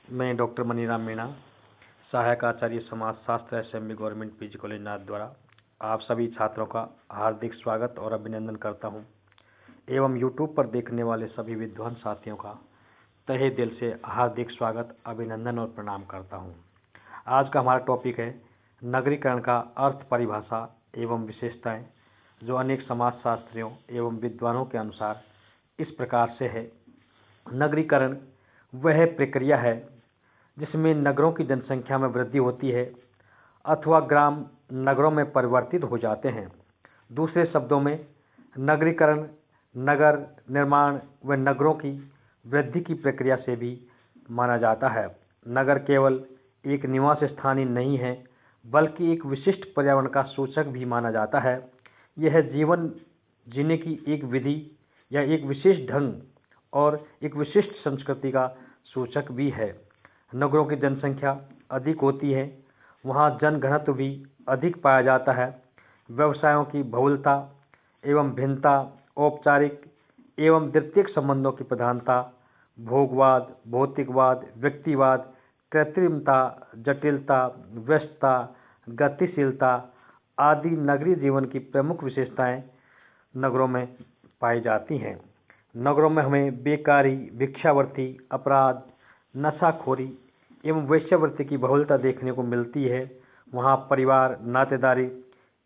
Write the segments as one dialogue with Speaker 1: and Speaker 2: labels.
Speaker 1: मैं डॉक्टर मनीराम मीणा, सहायक आचार्य समाजशास्त्र एसएमबी गवर्नमेंट पीजी कॉलेज नाथ द्वारा आप सभी छात्रों का हार्दिक स्वागत और अभिनंदन करता हूं एवं यूट्यूब पर देखने वाले सभी विद्वान साथियों का तहे दिल से हार्दिक स्वागत, अभिनंदन और प्रणाम करता हूं। आज का हमारा टॉपिक है नगरीकरण का अर्थ, परिभाषा एवं विशेषताएं, जो अनेक समाजशास्त्रियों एवं विद्वानों के अनुसार इस प्रकार से है। नगरीकरण वह प्रक्रिया है जिसमें नगरों की जनसंख्या में वृद्धि होती है अथवा ग्राम नगरों में परिवर्तित हो जाते हैं। दूसरे शब्दों में, नगरीकरण नगर निर्माण व नगरों की वृद्धि की प्रक्रिया से भी माना जाता है। नगर केवल एक निवास स्थान ही नहीं है, बल्कि एक विशिष्ट पर्यावरण का सूचक भी माना जाता है। यह जीवन जीने की एक विधि या एक विशेष ढंग और एक विशिष्ट संस्कृति का सूचक भी है। नगरों की जनसंख्या अधिक होती है, वहाँ जनघनत्व भी अधिक पाया जाता है। व्यवसायों की बहुलता एवं भिन्नता, औपचारिक एवं द्वितीयक संबंधों की प्रधानता, भोगवाद, भौतिकवाद, व्यक्तिवाद, कृत्रिमता, जटिलता, व्यस्तता, गतिशीलता आदि नगरीय जीवन की प्रमुख विशेषताएं नगरों में पाई जाती हैं। नगरों में हमें बेकारी, भिक्षावृत्ति, अपराध, नशाखोरी एवं वेश्यावृत्ति की बहुलता देखने को मिलती है। वहाँ परिवार, नातेदारी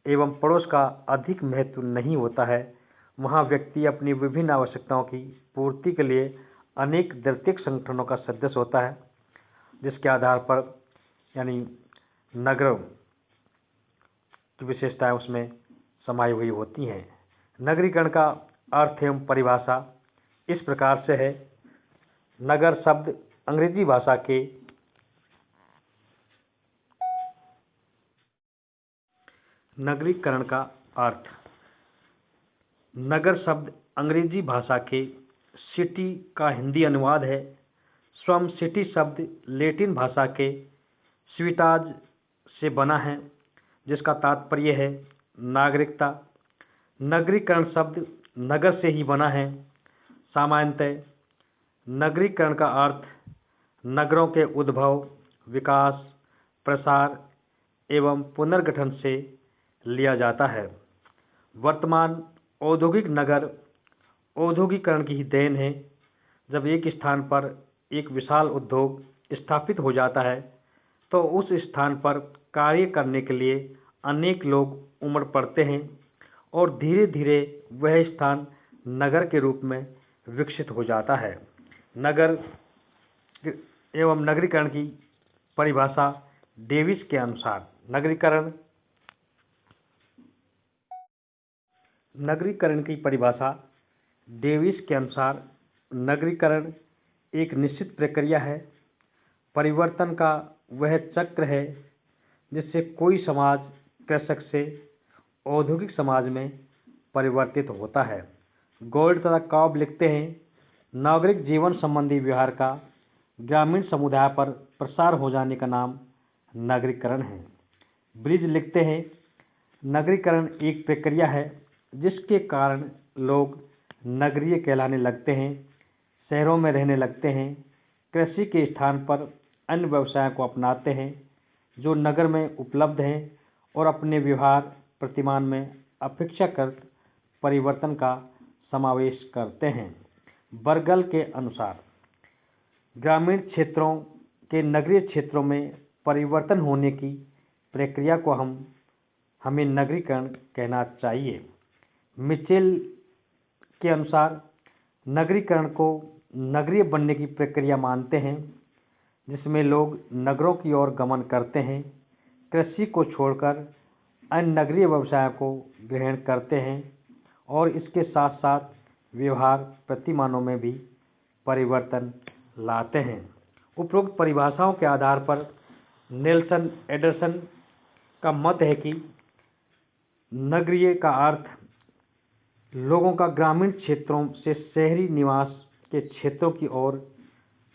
Speaker 1: एवं पड़ोस का अधिक महत्व नहीं होता है। वहाँ व्यक्ति अपनी विभिन्न आवश्यकताओं की पूर्ति के लिए अनेक द्वितीयक संगठनों का सदस्य होता है, जिसके आधार पर यानी नगर की विशेषताएं उसमें समाई हुई होती हैं। नगरीकरण का अर्थ एवं परिभाषा इस प्रकार से है। नगर शब्द अंग्रेजी भाषा के नगरीकरण का अर्थ, नगर शब्द अंग्रेजी भाषा के सिटी का हिंदी अनुवाद है। स्वयं सिटी शब्द लैटिन भाषा के स्विटाज से बना है, जिसका तात्पर्य है नागरिकता। नगरीकरण शब्द नगर से ही बना है। सामान्यतः नगरीकरण का अर्थ नगरों के उद्भव, विकास, प्रसार एवं पुनर्गठन से लिया जाता है। वर्तमान औद्योगिक नगर औद्योगिकरण की ही देन है। जब एक स्थान पर एक विशाल उद्योग स्थापित हो जाता है, तो उस स्थान पर कार्य करने के लिए अनेक लोग उमड़ पड़ते हैं और धीरे धीरे वह स्थान नगर के रूप में विकसित हो जाता है। नगर एवं नगरीकरण की परिभाषा डेविस के अनुसार, नगरीकरण की परिभाषा डेविस के अनुसार नगरीकरण एक निश्चित प्रक्रिया है। परिवर्तन का वह चक्र है जिससे कोई समाज कृषक से औद्योगिक समाज में परिवर्तित होता है। गोल्ड तथा कॉब लिखते हैं, नागरिक जीवन संबंधी व्यवहार का ग्रामीण समुदाय पर प्रसार हो जाने का नाम नगरीकरण है। ब्रिज लिखते हैं, नगरीकरण एक प्रक्रिया है जिसके कारण लोग नगरीय कहलाने लगते हैं, शहरों में रहने लगते हैं, कृषि के स्थान पर अन्य व्यवसायों को अपनाते हैं जो नगर में उपलब्ध हैं और अपने व्यवहार प्रतिमान में अपेक्षाकृत परिवर्तन का समावेश करते हैं। बर्गल के अनुसार ग्रामीण क्षेत्रों के नगरीय क्षेत्रों में परिवर्तन होने की प्रक्रिया को हमें नगरीकरण कहना चाहिए। मिचेल के अनुसार नगरीकरण को नगरीय बनने की प्रक्रिया मानते हैं, जिसमें लोग नगरों की ओर गमन करते हैं, कृषि को छोड़कर अन्य नगरीय व्यवसायों को ग्रहण करते हैं और इसके साथ साथ व्यवहार प्रतिमानों में भी परिवर्तन लाते हैं। उपरोक्त परिभाषाओं के आधार पर नेल्सन एंडरसन का मत है कि नगरीय का अर्थ लोगों का ग्रामीण क्षेत्रों से शहरी निवास के क्षेत्रों की ओर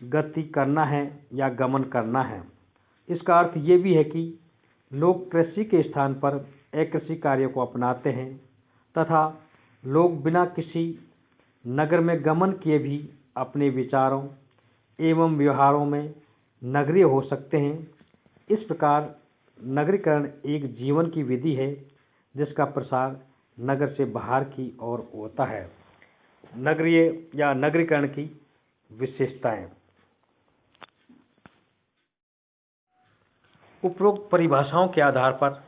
Speaker 1: गति करना है या गमन करना है। इसका अर्थ ये भी है कि लोग कृषि के स्थान पर अकृषि कार्यों को अपनाते हैं तथा लोग बिना किसी नगर में गमन किए भी अपने विचारों एवं व्यवहारों में नगरीय हो सकते हैं। इस प्रकार नगरीकरण एक जीवन की विधि है जिसका प्रसार नगर से बाहर की ओर होता है। नगरीय या नगरीकरण की विशेषताएं। उपरोक्त परिभाषाओं के आधार पर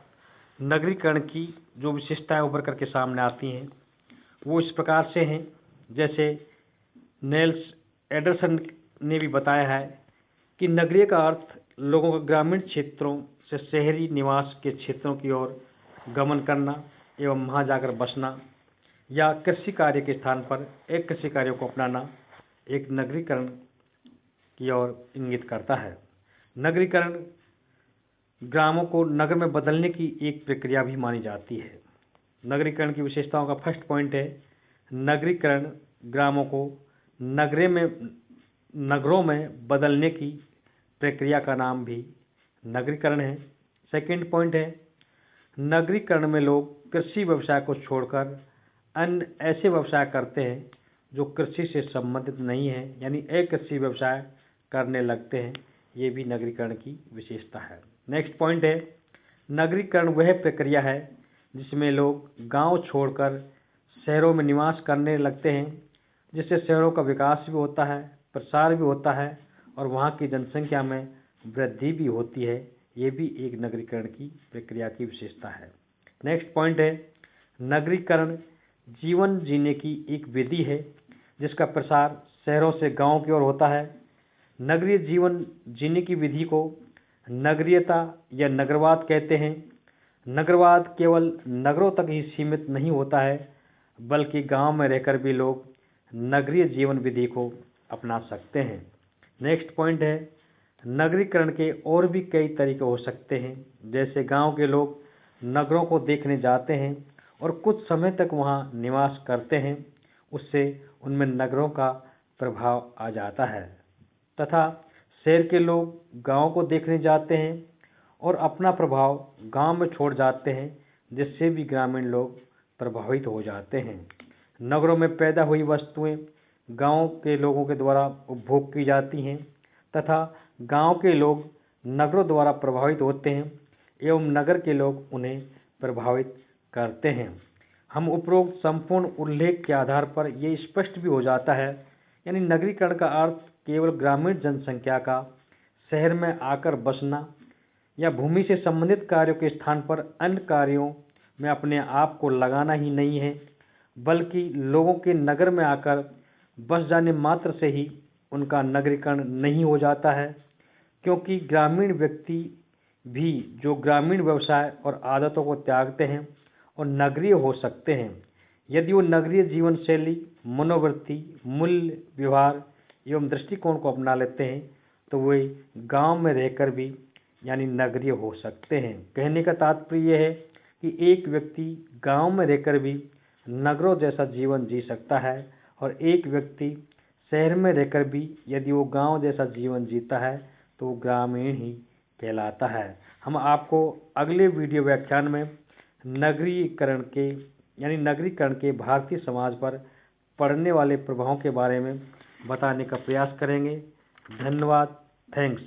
Speaker 1: नगरीकरण की जो विशेषताएं उभर करके सामने आती हैं वो इस प्रकार से हैं, जैसे नेल्स एंडरसन ने भी बताया है कि नगरीय का अर्थ लोगों का ग्रामीण क्षेत्रों से शहरी निवास के क्षेत्रों की ओर गमन करना एवं वहां जाकर बसना या कृषि कार्य के स्थान पर एक कृषि कार्यों को अपनाना एक नगरीकरण की ओर इंगित करता है। नगरीकरण ग्रामों को नगर में बदलने की एक प्रक्रिया भी मानी जाती है। नगरीकरण की विशेषताओं का फर्स्ट पॉइंट है, नगरीकरण ग्रामों को नगरों में बदलने की प्रक्रिया का नाम भी नगरीकरण है। सेकंड पॉइंट है, नगरीकरण में लोग कृषि व्यवसाय को छोड़कर अन्य ऐसे व्यवसाय करते हैं जो कृषि से संबंधित नहीं है, यानी अकृषि व्यवसाय करने लगते हैं। ये भी नगरीकरण की विशेषता है। नेक्स्ट पॉइंट है, नगरीकरण वह प्रक्रिया है जिसमें लोग गांव छोड़कर शहरों में निवास करने लगते हैं, जिससे शहरों का विकास भी होता है, प्रसार भी होता है और वहां की जनसंख्या में वृद्धि भी होती है। ये भी एक नगरीकरण की प्रक्रिया की विशेषता है। नेक्स्ट पॉइंट है, नगरीकरण जीवन जीने की एक विधि है जिसका प्रसार शहरों से गांवों की ओर होता है। नगरीय जीवन जीने की विधि को नगरीयता या नगरवाद कहते हैं। नगरवाद केवल नगरों तक ही सीमित नहीं होता है, बल्कि गांव में रहकर भी लोग नगरीय जीवन विधि को अपना सकते हैं। नेक्स्ट पॉइंट है, नगरीकरण के और भी कई तरीके हो सकते हैं, जैसे गांव के लोग नगरों को देखने जाते हैं और कुछ समय तक वहां निवास करते हैं, उससे उनमें नगरों का प्रभाव आ जाता है। तथा शहर के लोग गांव को देखने जाते हैं और अपना प्रभाव गांव में छोड़ जाते हैं, जिससे भी ग्रामीण लोग प्रभावित हो जाते हैं। नगरों में पैदा हुई वस्तुएं गांव के लोगों के द्वारा उपभोग की जाती हैं तथा गांव के लोग नगरों द्वारा प्रभावित होते हैं एवं नगर के लोग उन्हें प्रभावित करते हैं। हम उपरोक्त संपूर्ण उल्लेख के आधार पर यह स्पष्ट भी हो जाता है, यानी नगरीकरण का अर्थ केवल ग्रामीण जनसंख्या का शहर में आकर बसना या भूमि से संबंधित कार्यों के स्थान पर अन्य कार्यों में अपने आप को लगाना ही नहीं है, बल्कि लोगों के नगर में आकर बस जाने मात्र से ही उनका नगरीकरण नहीं हो जाता है, क्योंकि ग्रामीण व्यक्ति भी जो ग्रामीण व्यवसाय और आदतों को त्यागते हैं और नगरीय हो सकते हैं यदि वो नगरीय जीवन शैली, मनोवृत्ति, मूल्य, व्यवहार एवं दृष्टिकोण को अपना लेते हैं तो वे गांव में रहकर भी यानी नगरीय हो सकते हैं। कहने का तात्पर्य यह है कि एक व्यक्ति गांव में रहकर भी नगरों जैसा जीवन जी सकता है और एक व्यक्ति शहर में रहकर भी यदि वो गांव जैसा जीवन जीता है तो वो ग्रामीण ही कहलाता है। हम आपको अगले वीडियो व्याख्यान में नगरीकरण के भारतीय समाज पर पड़ने वाले प्रभावों के बारे में बताने का प्रयास करेंगे। धन्यवाद। थैंक्स।